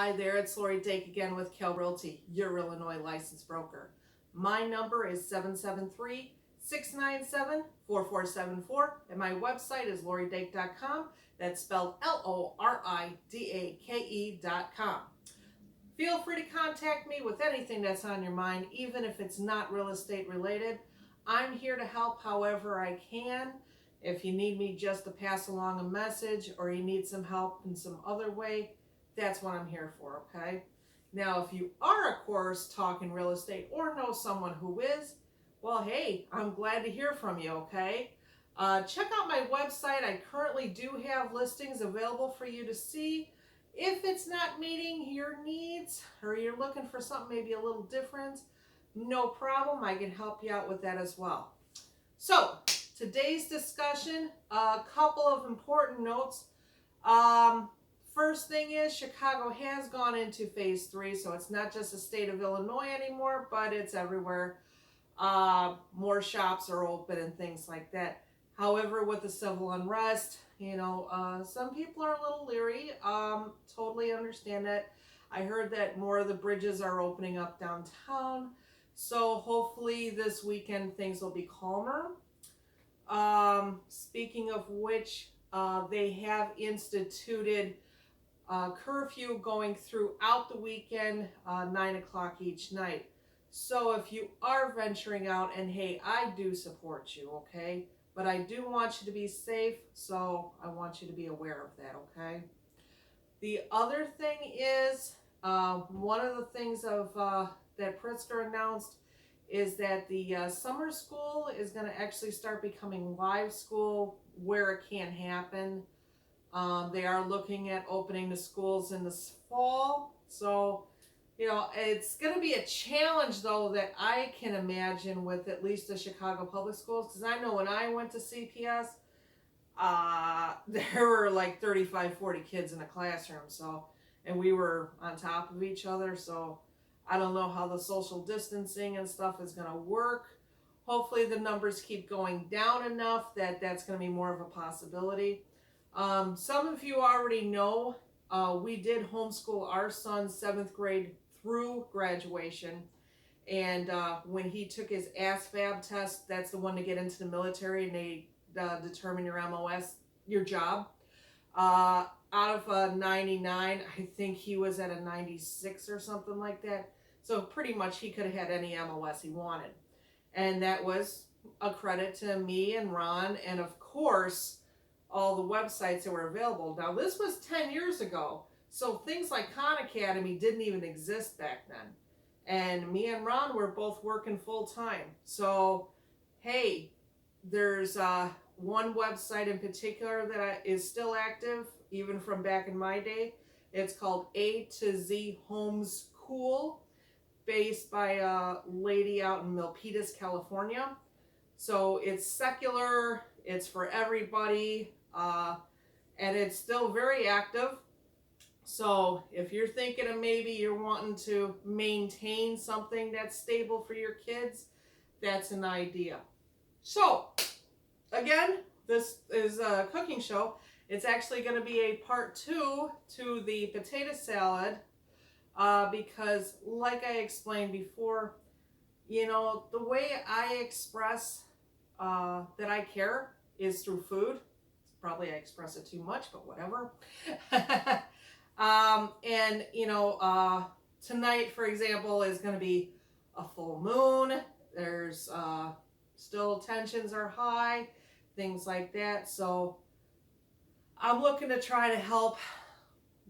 Hi there, it's LDake again with Kale Realty, your Illinois licensed broker. My number is 773-697-4474, and my website is loridake.com. That's spelled LORIDAKE.com. Feel free to contact me with anything that's on your mind, even if it's not real estate related. I'm here to help however I can. If you need me just to pass along a message or you need some help in some other way, that's what I'm here for, okay? Now, if you are, of course, talking real estate or know someone who is, well, hey, I'm glad to hear from you, okay? Check out my website. I currently do have listings available for you to see. If it's not meeting your needs or you're looking for something maybe a little different, no problem. I can help you out with that as well. So, today's discussion, a couple of important notes. First thing is, Chicago has gone into phase 3, so it's not just the state of Illinois anymore, but it's everywhere. More shops are open and things like that. However, with the civil unrest, some people are a little leery. Totally understand that. I heard that more of the bridges are opening up downtown, so hopefully this weekend things will be calmer. Speaking of which, they have instituted curfew going throughout the weekend, 9 o'clock each night. So if you are venturing out, and hey, I do support you, okay? But I do want you to be safe, so I want you to be aware of that, okay? The other thing is, one of the things that Pritzker announced is that the summer school is going to actually start becoming live school where it can happen. They are looking at opening the schools in this fall. So, it's going to be a challenge, though, that I can imagine with at least the Chicago public schools. Because I know when I went to CPS, there were like 35, 40 kids in a classroom. So, and we were on top of each other. So, I don't know how the social distancing and stuff is going to work. Hopefully the numbers keep going down enough that that's going to be more of a possibility. Some of you already know we did homeschool our son 7th grade through graduation. And when he took his ASVAB test, that's the one to get into the military, and they determine your MOS, your job. Out of a 99, I think he was at a 96 or something like that. So pretty much he could have had any MOS he wanted. And that was a credit to me and Ron, and of course, all the websites that were available. Now, this was 10 years ago, so things like Khan Academy didn't even exist back then. And me and Ron were both working full time. So, hey, there's one website in particular that is still active, even from back in my day. It's called A to Z Homeschool, based by a lady out in Milpitas, California. So it's secular, it's for everybody, and it's still very active. So if you're thinking of maybe you're wanting to maintain something that's stable for your kids, that's an idea. So again, this is a cooking show. It's actually going to be a part 2 to the potato salad, because like I explained before, the way I express that I care is through food. Probably I express it too much, but whatever. Tonight, for example, is going to be a full moon. There's still tensions are high, things like that. So I'm looking to try to help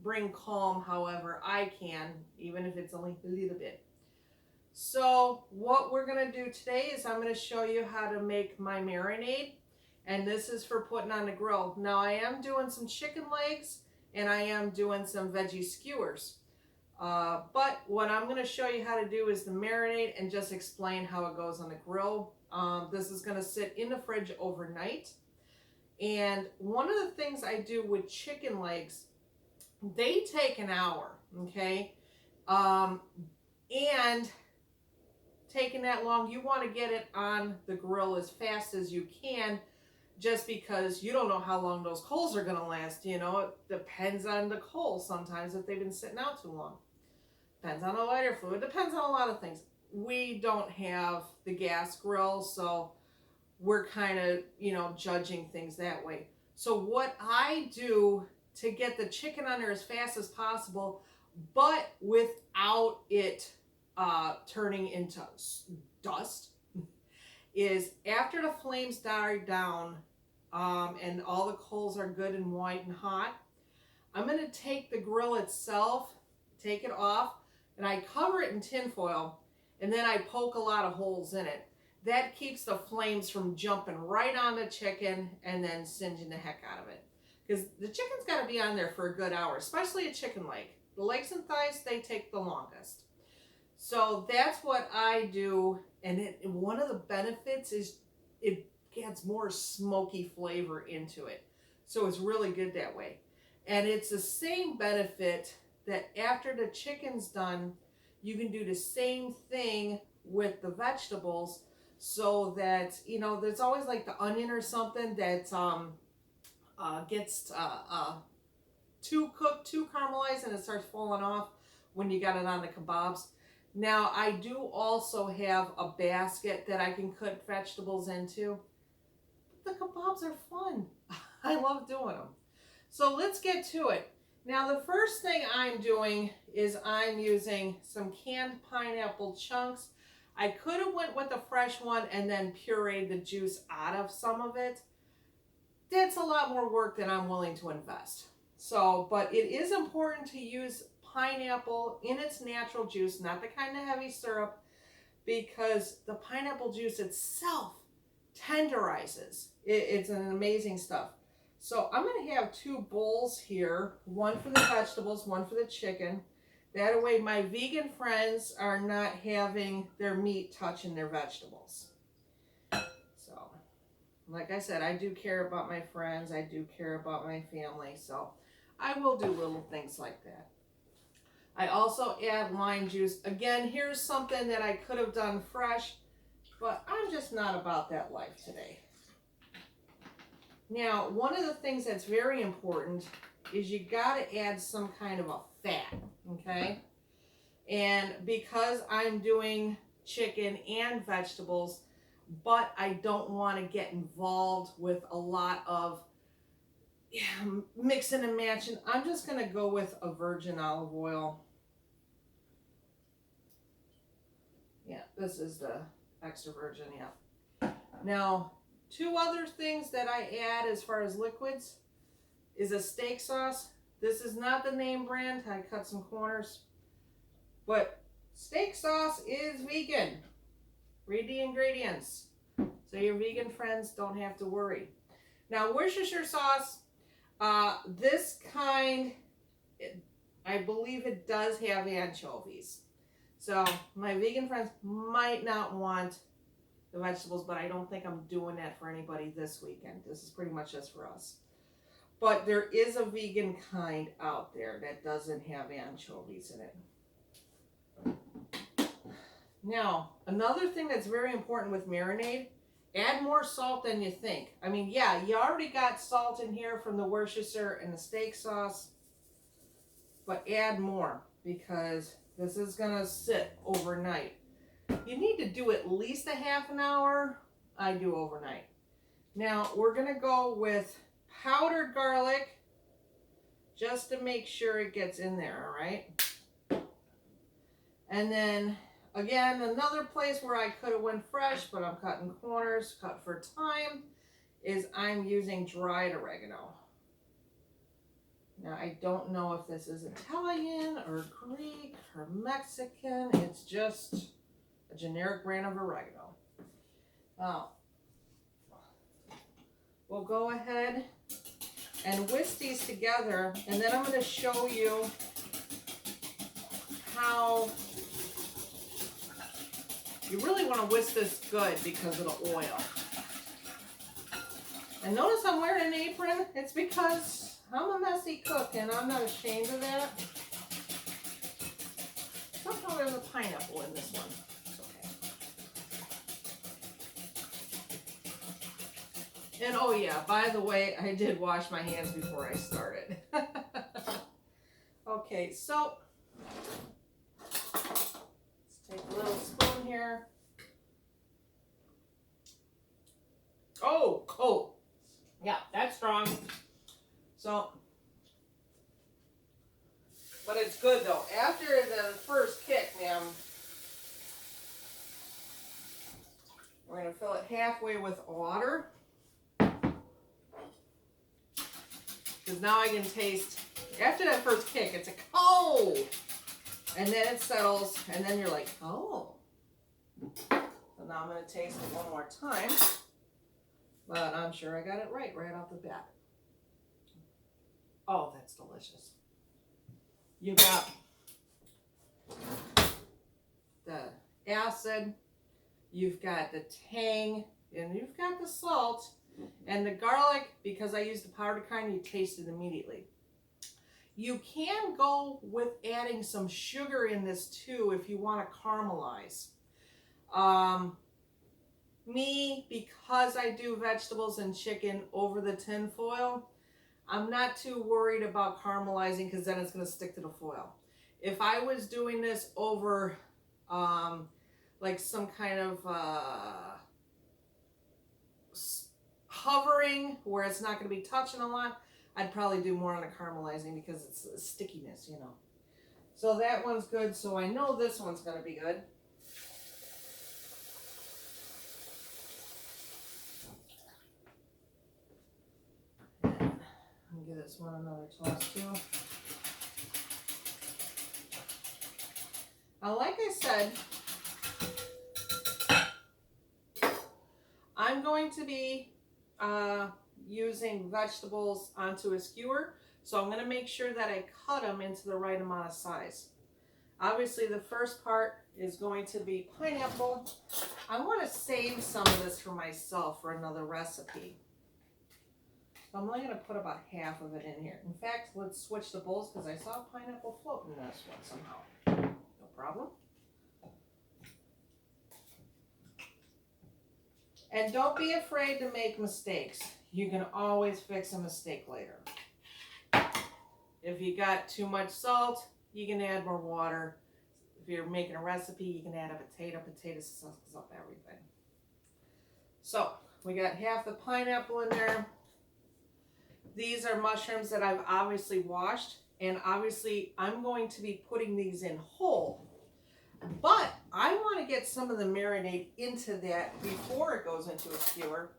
bring calm however I can, even if it's only a little bit. So what we're going to do today is I'm going to show you how to make my marinade, and this is for putting on the grill. Now I am doing some chicken legs and I am doing some veggie skewers, but what I'm going to show you how to do is the marinade and just explain how it goes on the grill. This is going to sit in the fridge overnight, and one of the things I do with chicken legs, they take an hour, okay? And taking that long, you want to get it on the grill as fast as you can, just because you don't know how long those coals are going to last. You know, it depends on the coal sometimes if they've been sitting out too long. Depends on the lighter fluid, depends on a lot of things. We don't have the gas grill, so we're kind of, you know, judging things that way. So what I do to get the chicken on there as fast as possible, but without it turning into dust, is after the flames die down and all the coals are good and white and hot, I'm going to take the grill itself, take it off, and I cover it in tin foil, and then I poke a lot of holes in it. That keeps the flames from jumping right on the chicken and then singeing the heck out of it. Because the chicken's got to be on there for a good hour, especially a chicken leg. The legs and thighs, they take the longest. So that's what I do. And one of the benefits is it gets more smoky flavor into it. So it's really good that way. And it's the same benefit that after the chicken's done, you can do the same thing with the vegetables, so that, you know, there's always like the onion or something that gets too cooked, too caramelized, and it starts falling off when you got it on the kebabs. Now, I do also have a basket that I can cut vegetables into. The kebabs are fun. I love doing them. So let's get to it. Now, the first thing I'm doing is I'm using some canned pineapple chunks. I could have went with a fresh one and then pureed the juice out of some of it. That's a lot more work than I'm willing to invest. So, but it is important to use pineapple in its natural juice, not the kind of heavy syrup, because the pineapple juice itself tenderizes. It's an amazing stuff. So I'm going to have 2 bowls here, one for the vegetables, one for the chicken. That way my vegan friends are not having their meat touching their vegetables. So, like I said, I do care about my friends. I do care about my family. So I will do little things like that. I also add lime juice. Again, here's something that I could have done fresh, but I'm just not about that life today. Now, one of the things that's very important is you got to add some kind of a fat, okay? And because I'm doing chicken and vegetables, but I don't want to get involved with a lot of mixing and matching, I'm just going to go with a virgin olive oil. Yeah, this is the extra virgin, yeah. Now, 2 other things that I add as far as liquids is a steak sauce. This is not the name brand. I cut some corners. But steak sauce is vegan. Read the ingredients, so your vegan friends don't have to worry. Now, Worcestershire sauce, this kind, I believe it does have anchovies. So my vegan friends might not want the vegetables, but I don't think I'm doing that for anybody this weekend. This is pretty much just for us. But there is a vegan kind out there that doesn't have anchovies in it. Now, another thing that's very important with marinade, add more salt than you think. I mean, yeah, you already got salt in here from the Worcestershire and the steak sauce, but add more because this is gonna sit overnight. You need to do at least a half an hour. I do overnight. Now, we're gonna go with powdered garlic just to make sure it gets in there, all right? And then, again, another place where I could have went fresh, but I'm cutting corners, cut for time, is I'm using dried oregano. Now, I don't know if this is Italian or Greek or Mexican. It's just a generic brand of oregano. Now, we'll go ahead and whisk these together, and then I'm going to show you how you really want to whisk this good because of the oil. And notice I'm wearing an apron. It's because I'm a messy cook and I'm not ashamed of that. Somehow there's a pineapple in this one. It's And oh yeah, by the way, I did wash my hands before I started. Okay, so let's take a little spoon here. Oh, cold. Yeah, that's strong. So, but it's good though. After the first kick, ma'am, we're going to fill it halfway with water. Because now I can taste, after that first kick, it's like, oh! And then it settles, and then you're like, oh. So now I'm going to taste it one more time. But I'm sure I got it right off the bat. Oh, that's delicious. You got the acid, you've got the tang, and you've got the salt. And the garlic, because I use the powdered kind, you taste it immediately. You can go with adding some sugar in this too if you want to caramelize. Me, because I do vegetables and chicken over the tin foil, I'm not too worried about caramelizing because then it's going to stick to the foil. If I was doing this over like some kind of hovering where it's not going to be touching a lot, I'd probably do more on the caramelizing because it's the stickiness, you know. So that one's good. So I know this one's going to be good. And give this one another toss too. Now, like I said, I'm going to be using vegetables onto a skewer, so I'm going to make sure that I cut them into the right amount of size. Obviously, the first part is going to be pineapple. I want to save some of this for myself for another recipe. So I'm only going to put about half of it in here. In fact, let's switch the bowls because I saw pineapple floating in this one somehow. No problem. And don't be afraid to make mistakes. You can always fix a mistake later. If you got too much salt, you can add more water. If you're making a recipe, you can add a potato. Potato soaks up everything. So we got half the pineapple in there. These are mushrooms that I've obviously washed, and obviously I'm going to be putting these in whole. But I want to get some of the marinade into that before it goes into a skewer.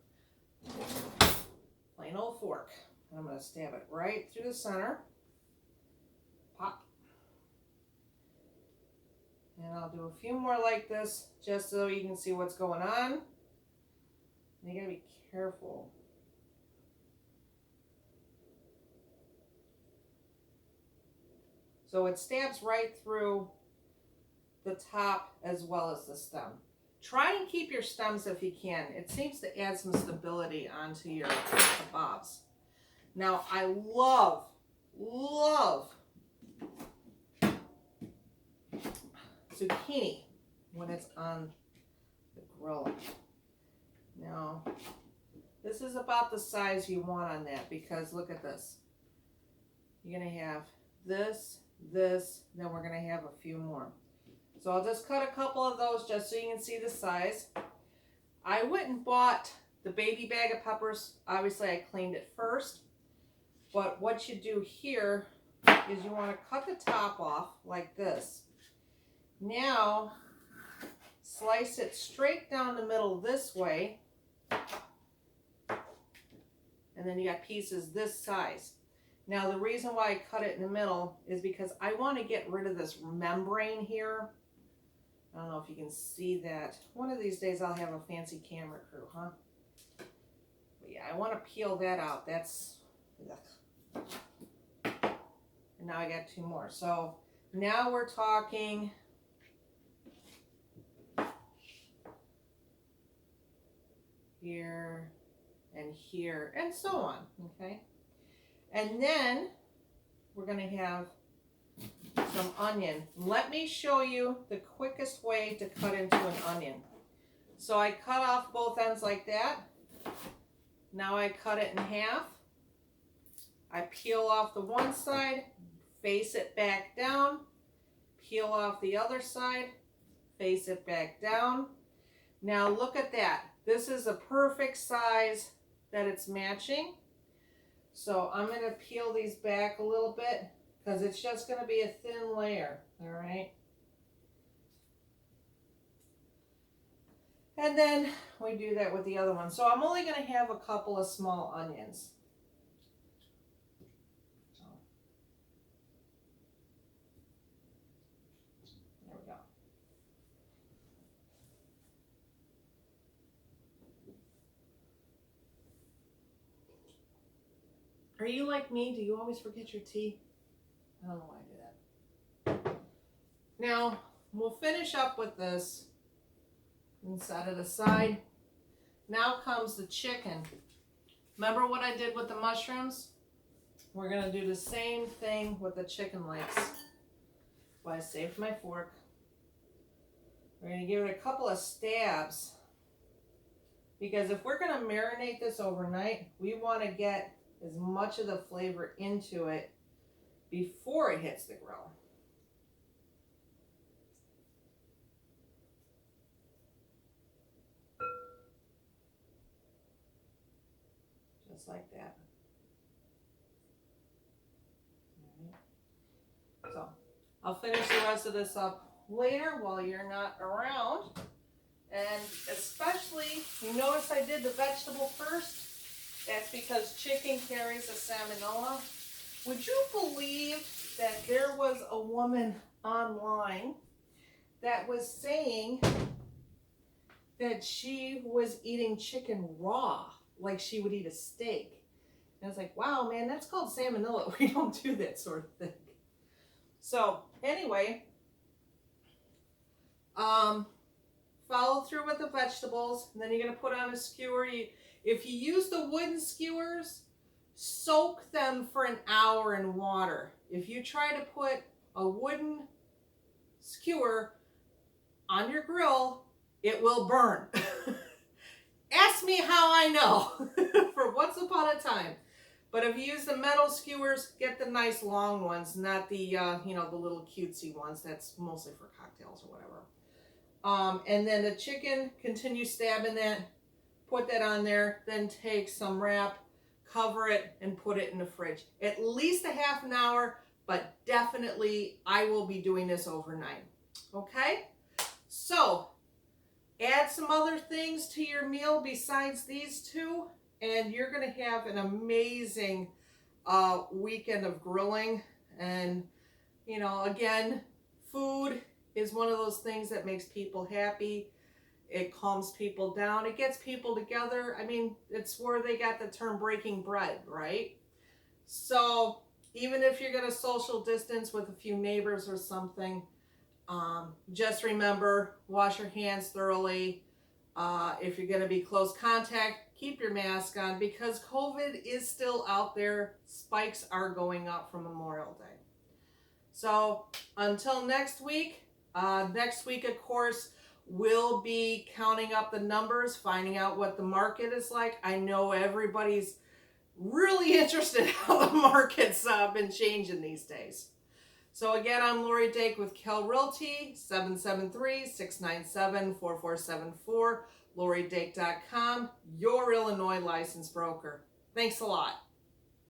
Plain old fork. And I'm going to stab it right through the center. Pop. And I'll do a few more like this just so you can see what's going on. And you got to be careful. So it stabs right through the top as well as the stem. Try and keep your stems if you can. It seems to add some stability onto your kebabs. Now, I love zucchini when it's on the grill. Now, this is about the size you want on that because look at this. You're going to have this, then we're going to have a few more. So I'll just cut a couple of those just so you can see the size. I went and bought the baby bag of peppers. Obviously, I cleaned it first. But what you do here is you want to cut the top off like this. Now, slice it straight down the middle this way. And then you got pieces this size. Now, the reason why I cut it in the middle is because I want to get rid of this membrane here. I don't know if you can see that. One of these days I'll have a fancy camera crew, huh? But yeah, I want to peel that out. That's... Ugh. And now I got two more. So now we're talking... here and here and so on, okay? And then we're going to have some onion. Let me show you the quickest way to cut into an onion. So I cut off both ends like that. Now I cut it in half. I peel off the one side, face it back down, peel off the other side, face it back down. Now look at that. This is a perfect size that it's matching. So I'm going to peel these back a little bit because it's just going to be a thin layer, all right? And then we do that with the other one. So I'm only going to have a couple of small onions. There we go. Are you like me? Do you always forget your tea? I don't know why I do that. Now, we'll finish up with this and set it aside. Now comes the chicken. Remember what I did with the mushrooms? We're going to do the same thing with the chicken legs. Well, I saved my fork. We're going to give it a couple of stabs. Because if we're going to marinate this overnight, we want to get as much of the flavor into it before it hits the grill. Just like that. All right. So I'll finish the rest of this up later while you're not around. And especially, you notice I did the vegetable first. That's because chicken carries a salmonella. Would you believe that there was a woman online that was saying that she was eating chicken raw, like she would eat a steak? And I was like, wow, man, that's called salmonella. We don't do that sort of thing. So anyway, follow through with the vegetables, and then you're going to put on a skewer. If you use the wooden skewers, soak them for an hour in water. If you try to put a wooden skewer on your grill, it will burn. Ask me how I know for once upon a time. But if you use the metal skewers, get the nice long ones, not the the little cutesy ones. That's mostly for cocktails or whatever. And then the chicken, continue stabbing that. Put that on there, then take some wrap, cover it, and put it in the fridge. At least a half an hour, but definitely I will be doing this overnight. Okay? So, add some other things to your meal besides these two, and you're going to have an amazing weekend of grilling. And, again, food is one of those things that makes people happy. It calms people down. It gets people together. I mean, it's where they got the term breaking bread, right? So even if you're going to social distance with a few neighbors or something, just remember, wash your hands thoroughly. If you're going to be close contact, keep your mask on because COVID is still out there. Spikes are going up from Memorial Day. So until next week, of course, we'll be counting up the numbers, finding out what the market is like. I know everybody's really interested how the market's been changing these days. So again, I'm Lori Dake with Kale Realty, 773-697-4474, LoriDake.com, your Illinois licensed broker. Thanks a lot.